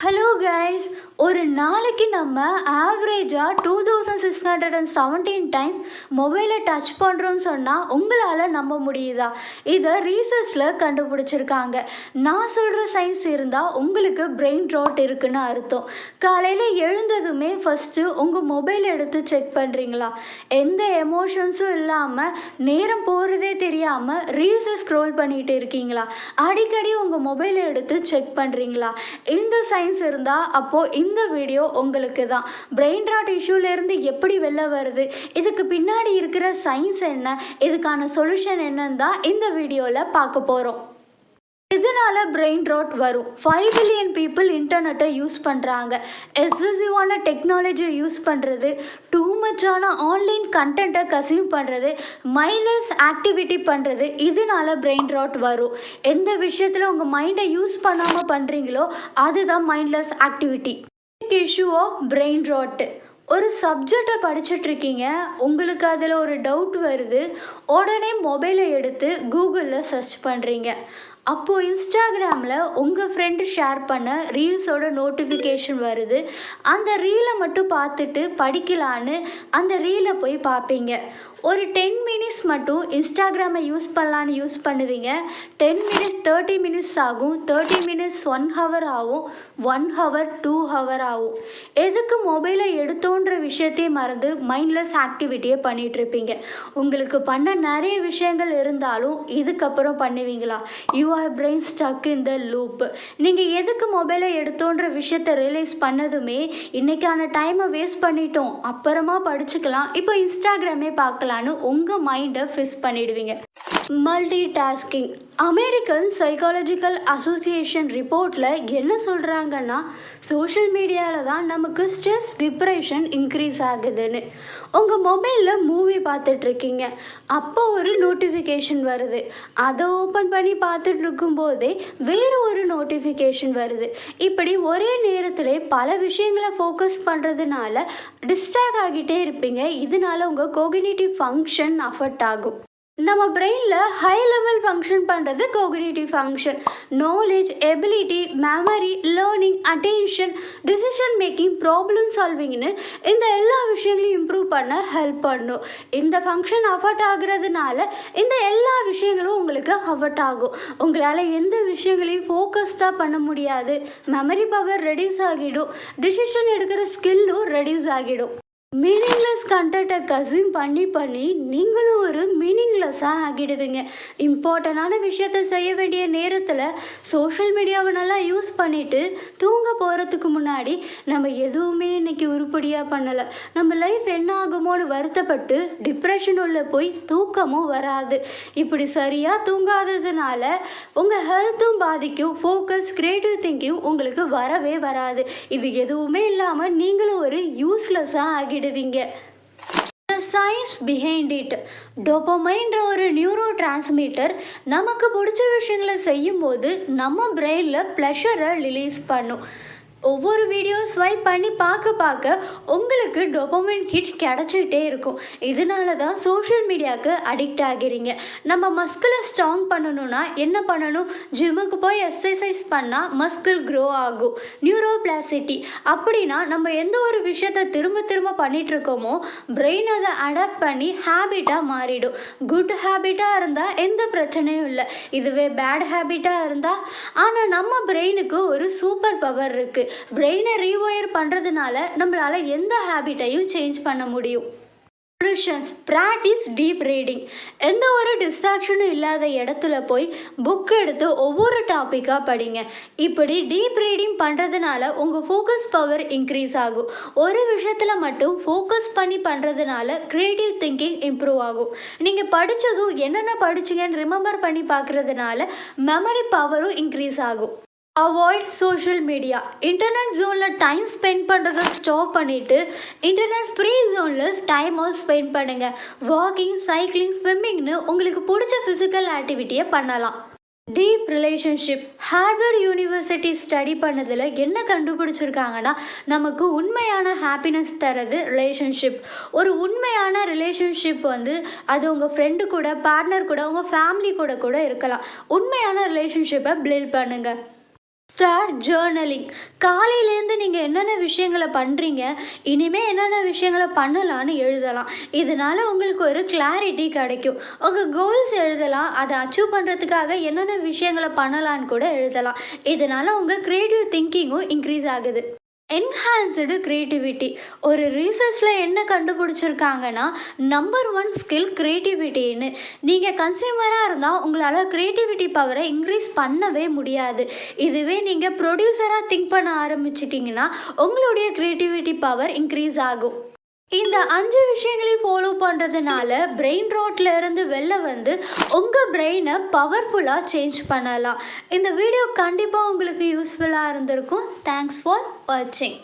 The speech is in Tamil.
ஹலோ கைஸ், ஒரு நாளைக்கு நம்ம ஆவரேஜாக 2617 டைம்ஸ் மொபைலை டச் பண்ணுறோன்னு சொன்னால் உங்களால் நம்ப முடியுதா? இதை ரீசர்ச்சில் கண்டுபிடிச்சிருக்காங்க. நான் சொல்கிற சயின்ஸ் இருந்தால் உங்களுக்கு பிரெயின் ராட் இருக்குன்னு அர்த்தம். காலையில் எழுந்ததுமே ஃபஸ்ட்டு உங்கள் மொபைல் எடுத்து செக் பண்ணுறீங்களா? எந்த எமோஷன்ஸும் இல்லாமல் நேரம் போகிறதே தெரியாமல் ரீல்ஸை ஸ்க்ரோல் பண்ணிகிட்டு இருக்கீங்களா? அடிக்கடி உங்கள் மொபைலை எடுத்து செக் பண்ணுறீங்களா? இந்த சயின்ஸ் இருந்தால் அப்போது இந்த வீடியோ உங்களுக்கு தான். பிரெயின் ராட் இஷ்யூலேருந்து எப்படி வெளில வருது, இதுக்கு பின்னாடி இருக்கிற சயின்ஸ் என்ன, இதுக்கான சொல்யூஷன் என்னன்னு தான் இந்த வீடியோவில் பார்க்க போகிறோம். இதனால் பிரெயின் ராட் வரும். 5 பில்லியன் பீப்புள் இன்டர்நெட்டை யூஸ் பண்ணுறாங்க. எக்ஸசிவான டெக்னாலஜியை யூஸ் பண்ணுறது, டூ மச்சான ஆன்லைன் கண்டென்ட்டை கன்சியூம் பண்ணுறது, மைண்ட்லெஸ் ஆக்டிவிட்டி பண்ணுறது, இதனால் பிரெயின் ராட் வரும். எந்த விஷயத்தில் உங்கள் மைண்டை யூஸ் பண்ணாமல் பண்ணுறீங்களோ அதுதான் mindless activity. Issue of brain rot. ஒரு சப்ஜெக்டை படிச்சுட்ருக்கீங்க, உங்களுக்கு அதில் ஒரு டவுட் வருது, உடனே மொபைலை எடுத்து கூகுளில் சர்ச் பண்ணுறீங்க. அப்போது இன்ஸ்டாகிராமில் உங்கள் ஃப்ரெண்டு ஷேர் பண்ண ரீல்ஸோட நோட்டிஃபிகேஷன் வருது. அந்த ரீலை மட்டும் பார்த்துட்டு படிக்கலான்னு அந்த ரீலை போய் பார்ப்பீங்க. ஒரு 10 மினிட்ஸ் மட்டும் இன்ஸ்டாகிராமை யூஸ் பண்ணலான்னு யூஸ் பண்ணுவீங்க. 10 மினிட்ஸ் 30 மினிட்ஸ் ஆகும், 30 மினிட்ஸ் 1 ஹவர் ஆகும், 1 ஹவர் 2 ஹவர் ஆகும். எதுக்கு மொபைலை எடுத்தோன்ற விஷயத்தையே மறந்து மைண்ட்லெஸ் ஆக்டிவிட்டியை பண்ணிகிட்ருப்பீங்க. உங்களுக்கு பண்ண நிறைய விஷயங்கள் இருந்தாலும் இதுக்கப்புறம் பண்ணுவீங்களா? Your brain stuck in the loop. நீங்கள் எதுக்கு மொபைலை எடுத்தோன்ற விஷயத்தை ரியலைஸ் பண்ணதுமே இன்றைக்கான டைமை வேஸ்ட் பண்ணிட்டோம், அப்புறமா படிச்சுக்கலாம், இப்போ இன்ஸ்டாகிராமே பார்க்கலாம் உங்கள் மைண்டை ஃபிக்ஸ் பண்ணிடுவீங்க. Multitasking. American psychological association ரிப்போர்ட்டில் என்ன சொல்கிறாங்கன்னா, சோஷியல் மீடியாவில் தான் நமக்கு ஸ்ட்ரெஸ், டிப்ரெஷன் இன்க்ரீஸ் ஆகுதுன்னு. உங்கள் மொபைலில் மூவி பார்த்துட்ருக்கீங்க, அப்போ ஒரு நோட்டிஃபிகேஷன் வருது. அதை ஓப்பன் பண்ணி பார்த்துட்டு இருக்கும்போதே வேறு ஒரு நோட்டிஃபிகேஷன் வருது. இப்படி ஒரே நேரத்தில் பல விஷயங்களை ஃபோக்கஸ் பண்ணுறதுனால டிஸ்ட்ராக்ட் ஆகிட்டே இருப்பீங்க. இதனால உங்கள் கோக்னிட்டிவ் ஃபங்க்ஷன் அஃபெக்ட் ஆகும். நம்ம பிரெயினில் ஹை லெவல் ஃபங்க்ஷன் பண்ணுறது cognitive function. Knowledge, ability, memory, learning, attention, decision making, problem சால்விங்னு இந்த எல்லா விஷயங்களையும் இம்ப்ரூவ் பண்ண ஹெல்ப் பண்ணும். இந்த ஃபங்க்ஷன் அஃபெக்ட் ஆகுறதுனால இந்த எல்லா விஷயங்களும் உங்களுக்கு அஃபெக்ட் ஆகும். உங்களால் எந்த விஷயங்களையும் ஃபோக்கஸ்டாக பண்ண முடியாது. மெமரி பவர் ரெடியூஸ் ஆகிடும், டிசிஷன் எடுக்கிற ஸ்கில்லும் ரெடியூஸ் ஆகிடும். மீனிங்லெஸ் கண்டென்ட்டை கன்சியூம் பண்ணி நீங்களும் ஒரு மீனிங்லெஸ்ஸாக ஆகிடுவீங்க. இம்பார்ட்டண்டான விஷயத்தை செய்ய வேண்டிய நேரத்தில் சோஷியல் மீடியாவை நல்லா யூஸ் பண்ணிவிட்டு தூங்க போகிறதுக்கு முன்னாடி நம்ம எதுவுமே இன்றைக்கி உருப்படியாக பண்ணலை, நம்ம லைஃப் என்ன ஆகுமோன்னு வருத்தப்பட்டு டிப்ரெஷன் உள்ள போய் தூக்கமும் வராது. இப்படி சரியாக தூங்காததுனால உங்கள் ஹெல்த்தும் பாதிக்கும், ஃபோக்கஸ், கிரியேட்டிவ் திங்கிங் உங்களுக்கு வரவே வராது. இது எதுவுமே இல்லாமல் நீங்களும் ஒரு யூஸ்லெஸ்ஸாக ஆகிடுவீங்க. The science behind it. டோபமைன்ற ஒரு நியூரோ டிரான்ஸ்மிட்டர் நமக்கு பிடிச்ச விஷயங்களை செய்யும் போது நம்ம பிரெயினில் ப்ளஷரை ரிலீஸ் பண்ணும். ஒவ்வொரு வீடியோ ஸ்வைப் பண்ணி பார்க்க உங்களுக்கு டோபமைன் ஹிட் கிடச்சிக்கிட்டே இருக்கும். இதனால தான் சோஷியல் மீடியாவுக்கு அடிக்ட் ஆகிறீங்க. நம்ம மஸ்கிளை ஸ்ட்ராங் பண்ணணும்னா என்ன பண்ணணும்? ஜிம்முக்கு போய் எக்ஸசைஸ் பண்ணால் மஸ்கிள் க்ரோ ஆகும், நியூரோபிளாசிட்டி. அப்படின்னா நம்ம எந்த ஒரு விஷயத்தை திரும்ப பண்ணிகிட்ருக்கோமோ பிரெயின் அதை அடாப்ட் பண்ணி ஹேபிட்டாக மாறிடும். குட் ஹேபிட்டாக இருந்தால் எந்த பிரச்சனையும் இல்லை. இதுவே பேட் ஹேபிட்டாக இருந்தால், ஆனால் நம்ம பிரெயினுக்கு ஒரு சூப்பர் பவர் இருக்குது. பிரெயினை ரீவயர் பண்ணுறதுனால நம்மளால் எந்த ஹேபிட்டையும் சேஞ்ச் பண்ண முடியும். சொல்யூஷன்ஸ். Practice deep reading. எந்த ஒரு டிஸ்ட்ராக்ஷனும் இல்லாத இடத்துல போய் புக் எடுத்து ஒவ்வொரு டாப்பிக்காக படிங்க. இப்படி டீப் ரீடிங் பண்ணுறதுனால உங்கள் ஃபோக்கஸ் பவர் இன்க்ரீஸ் ஆகும். ஒரு விஷயத்தில் மட்டும் ஃபோக்கஸ் பண்ணி பண்ணுறதுனால க்ரியேட்டிவ் திங்கிங் இம்ப்ரூவ் ஆகும். நீங்கள் படித்ததும் என்னென்ன படிச்சிங்கன்னு ரிமெம்பர் பண்ணி பார்க்குறதுனால மெமரி பவரும் இன்க்ரீஸ் ஆகும். Avoid social media. இன்டர்நெட் ஜோனில் டைம் ஸ்பெண்ட் பண்ணுறதை ஸ்டாப் பண்ணிவிட்டு இன்டர்நெட் ஃப்ரீ ஜோனில் டைமை ஸ்பெண்ட் பண்ணுங்கள். வாக்கிங், சைக்கிளிங், ஸ்விம்மிங்னு உங்களுக்கு பிடிச்ச ஃபிசிக்கல் ஆக்டிவிட்டியை பண்ணலாம். Deep relationship. Harvard university study பண்ணதில் என்ன கண்டுபிடிச்சிருக்காங்கன்னா, நமக்கு உண்மையான ஹாப்பினஸ் தரது ரிலேஷன்ஷிப். ஒரு உண்மையான ரிலேஷன்ஷிப் அது உங்கள் ஃப்ரெண்டு கூட, பார்ட்னர் கூட, உங்கள் ஃபேமிலி கூட இருக்கலாம். உண்மையான ரிலேஷன்ஷிப்பை பில்ட் பண்ணுங்கள். Start journaling. காலையிலேருந்து நீங்கள் என்னென்ன விஷயங்களை பண்ணுறீங்க, இனிமேல் என்னென்ன விஷயங்களை பண்ணலான்னு எழுதலாம். இதனால் உங்களுக்கு ஒரு கிளாரிட்டி கிடைக்கும். உங்கள் கோல்ஸ் எழுதலாம், அதை அச்சீவ் பண்ணுறதுக்காக என்னென்ன விஷயங்களை பண்ணலான்னு கூட எழுதலாம். இதனால் உங்கள் க்ரியேட்டிவ் திங்கிங்கும் இன்க்ரீஸ் ஆகுது. Enhanced creativity. ஒரு ரிசர்ச்சில் என்ன கண்டுபிடிச்சிருக்காங்கன்னா, நம்பர் 1 ஸ்கில் க்ரியேட்டிவிட்டின்னு. நீங்கள் கன்சியூமராக இருந்தால் உங்களால் க்ரியேட்டிவிட்டி பவரை இன்க்ரீஸ் பண்ணவே முடியாது. இதுவே நீங்கள் ப்ரொடியூசராக திங்க் பண்ண ஆரம்பிச்சிட்டிங்கன்னா உங்களுடைய க்ரியேட்டிவிட்டி பவர் இன்க்ரீஸ் ஆகும். இந்த 5 விஷயங்களையும் ஃபாலோ பண்ணுறதுனால பிரெயின் ராட்ல இருந்து வெளில வந்து உங்கள் பிரெயினை பவர்ஃபுல்லாக சேஞ்ச் பண்ணலாம். இந்த வீடியோ கண்டிப்பாக உங்களுக்கு யூஸ்ஃபுல்லாக இருந்திருக்கும். தேங்க்ஸ் ஃபார் வாட்சிங்.